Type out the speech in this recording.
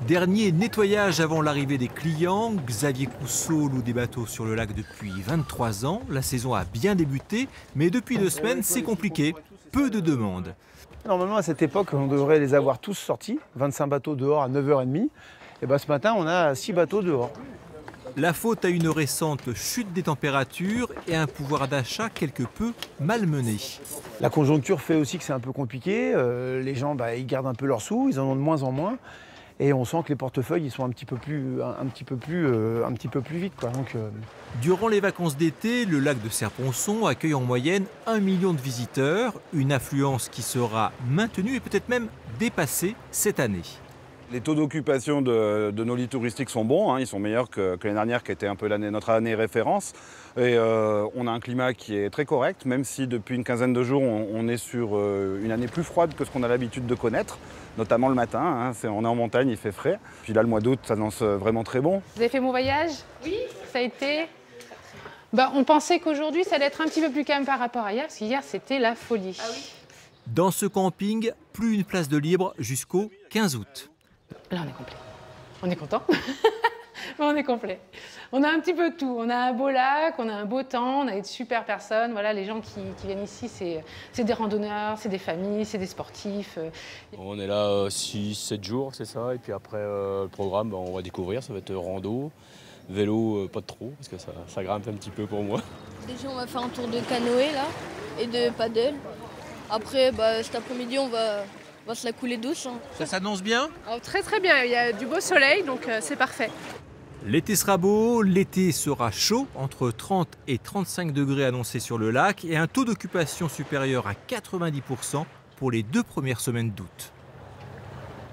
Dernier nettoyage avant l'arrivée des clients. Xavier Cousseau loue des bateaux sur le lac depuis 23 ans. La saison a bien débuté, mais depuis 2 semaines, c'est compliqué. Peu de demandes. Normalement, à cette époque, on devrait les avoir tous sortis. 25 bateaux dehors à 9h30. Et ben, ce matin, on a 6 bateaux dehors. La faute à une récente chute des températures et un pouvoir d'achat quelque peu malmené. La conjoncture fait aussi que c'est un peu compliqué. Les gens, ils gardent un peu leurs sous, ils en ont de moins en moins. Et on sent que les portefeuilles ils sont un petit peu plus vite, quoi. Durant les vacances d'été, le lac de Serponçon accueille en moyenne 1 million de visiteurs, une affluence qui sera maintenue et peut-être même dépassée cette année. Les taux d'occupation de nos lits touristiques sont bons, hein, ils sont meilleurs que l'année dernière qui était un peu notre année référence. Et on a un climat qui est très correct, même si depuis une quinzaine de jours on est sur une année plus froide que ce qu'on a l'habitude de connaître, notamment le matin, hein, on est en montagne, il fait frais. Puis là le mois d'août s'annonce vraiment très bon. Vous avez fait mon voyage? Oui. Ça a été? On pensait qu'aujourd'hui ça allait être un petit peu plus calme par rapport à hier, parce qu'hier c'était la folie. Ah oui. Dans ce camping, plus une place de libre jusqu'au 15 août. Là, on est complet. On est content. On est complet. On a un petit peu de tout. On a un beau lac, on a un beau temps, on a de super personnes. Voilà, les gens qui viennent ici, c'est des randonneurs, c'est des familles, c'est des sportifs. On est là 6-7 jours, c'est ça. Et puis après, le programme, on va découvrir. Ça va être rando, vélo, pas de trop, parce que ça grimpe un petit peu pour moi. Déjà, on va faire un tour de canoë, là, et de paddle. Après, cet après-midi, on va se la couler douce. Hein. Ça s'annonce bien? Très très bien, il y a du beau soleil, donc c'est parfait. L'été sera beau, l'été sera chaud, entre 30 et 35 degrés annoncés sur le lac et un taux d'occupation supérieur à 90% pour les 2 premières semaines d'août.